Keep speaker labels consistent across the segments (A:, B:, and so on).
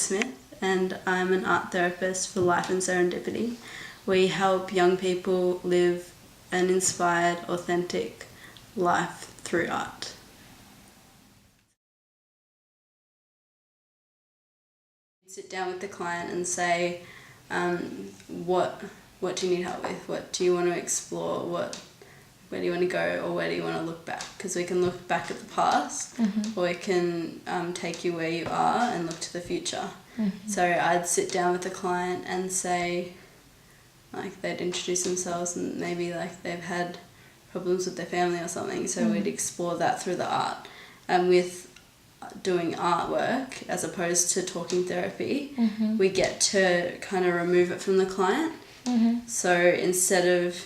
A: Smith and I'm an art therapist for Life In Serendipity. We help young people live an inspired, authentic life through art. Sit down with the client and say, what do you need help with? What do you want to explore? Where do you want to go, or where do you want to look back? Because we can look back at the past, or we can take you where you are and look to the future. So I'd sit down with the client and say, like, they'd introduce themselves and maybe like they've had problems with their family or something, so we'd explore that through the art. And with doing artwork as opposed to talking therapy, we get to kind of remove it from the client. So instead of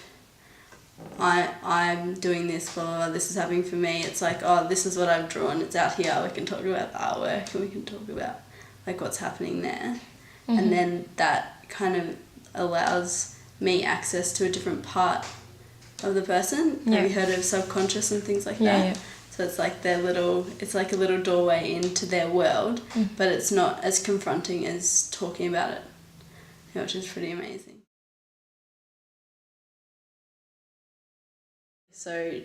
A: I'm doing this, blah, blah, blah, this is happening for me, it's like, oh, this is what I've drawn, it's out here, we can talk about the artwork and we can talk about like what's happening there. And then that kind of allows me access to a different part of the person. Have you heard of subconscious and things like that? So it's like it's like a little doorway into their world, but it's not as confronting as talking about it, which is pretty amazing. So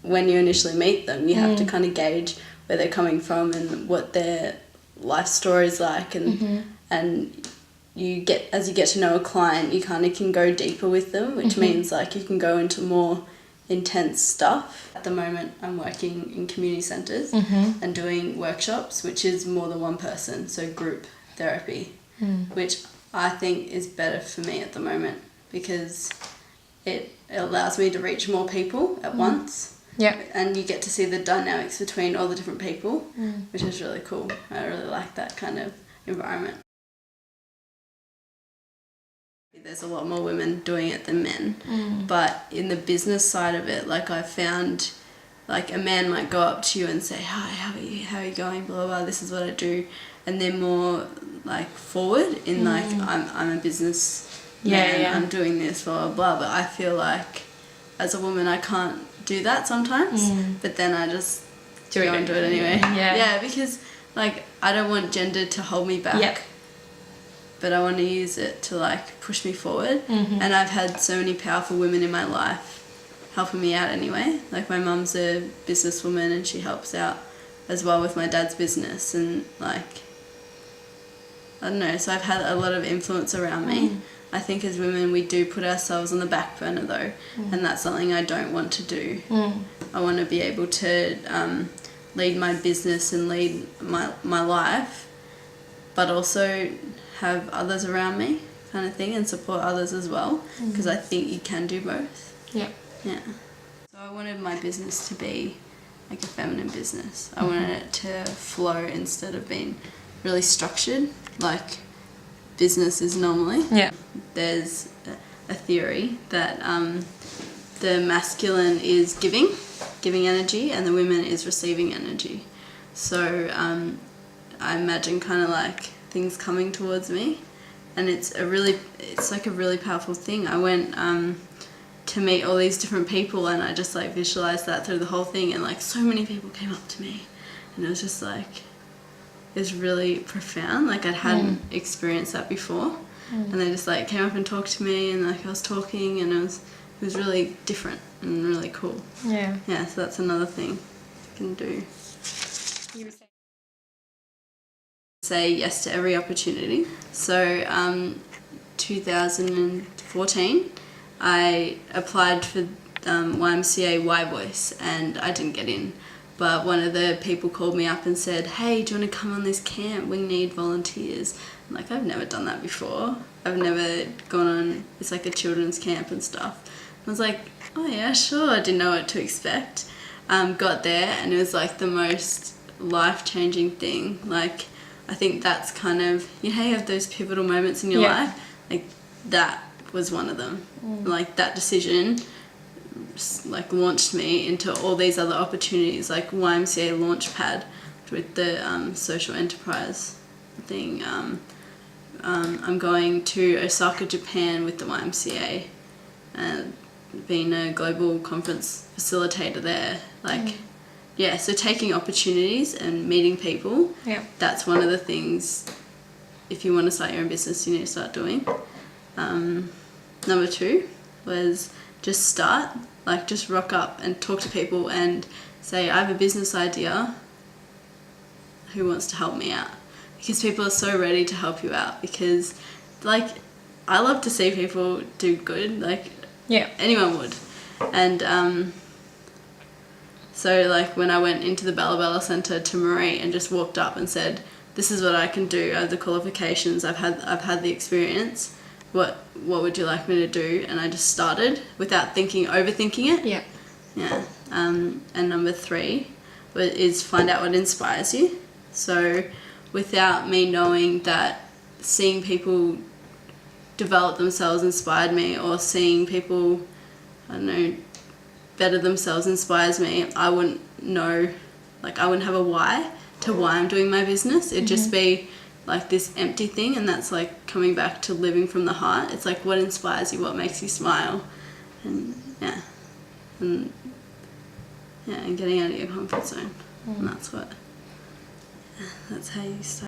A: when you initially meet them, you have to kind of gauge where they're coming from and what their life story is like, and as you get to know a client, you kind of can go deeper with them, which means like you can go into more intense stuff. At the moment, I'm working in community centres and doing workshops, which is more than one person, so group therapy, which I think is better for me at the moment because it allows me to reach more people at once. And you get to see the dynamics between all the different people, which is really cool. I really like that kind of environment. There's a lot more women doing it than men, but in the business side of it, like I've found, like a man might go up to you and say, hi, how are you going, blah, blah, blah, this is what I do, and they're more like forward in like, I'm a business man, I'm doing this, blah, blah, blah, but I feel like as a woman I can't do that sometimes, but then I just go and do it anyway. Because like I don't want gender to hold me back, but I want to use it to like push me forward. And I've had so many powerful women in my life helping me out anyway. Like my mum's a businesswoman and she helps out as well with my dad's business, and like I don't know, so I've had a lot of influence around me. I think as women we do put ourselves on the back burner though, and that's something I don't want to do. I want to be able to lead my business and lead my life, but also have others around me kind of thing, and support others as well, because I think you can do both. So I wanted my business to be like a feminine business. I wanted it to flow instead of being really structured like business is normally. There's a theory that the masculine is giving energy and the women is receiving energy. So I imagine kind of like things coming towards me, and it's like a really powerful thing. I went to meet all these different people and I just like visualized that through the whole thing, and like so many people came up to me and it was just like, it was really profound. Like I hadn't experienced that before, and they just like came up and talked to me, and like I was talking, and it was really different and really cool. So that's another thing you can do. Say yes to every opportunity. So 2014 I applied for YMCA Y Voice and I didn't get in, but one of the people called me up and said, hey, do you want to come on this camp, we need volunteers. I'm like, I've never done that before, I've never gone on, it's like a children's camp and stuff. I was like, oh yeah, sure. I didn't know what to expect. Got there and it was like the most life-changing thing. Like I think that's kind of, you know, you have those pivotal moments in your life, like that was one of them. Like that decision like launched me into all these other opportunities, like YMCA Launchpad with the social enterprise thing. I'm going to Osaka, Japan with the YMCA, being a global conference facilitator there. Like, so taking opportunities and meeting people, that's one of the things if you want to start your own business, you need to start doing. Number 2 was just start, like just rock up and talk to people and say, I have a business idea, who wants to help me out? Because people are so ready to help you out, because like I love to see people do good, like anyone would. And so like when I went into the Bella Bella Centre to Marie and just walked up and said, this is what I can do, I have the qualifications, I've had the experience, what would you like me to do? And I just started without overthinking it. Yeah. And number 3 is find out what inspires you. So without me knowing that, seeing people develop themselves inspired me, or seeing people, I don't know, better themselves inspires me, I wouldn't know, like I wouldn't have a why I'm doing my business. It'd just be like this empty thing, and that's like coming back to living from the heart. It's like what inspires you, what makes you smile, and getting out of your comfort zone. And that's how you start.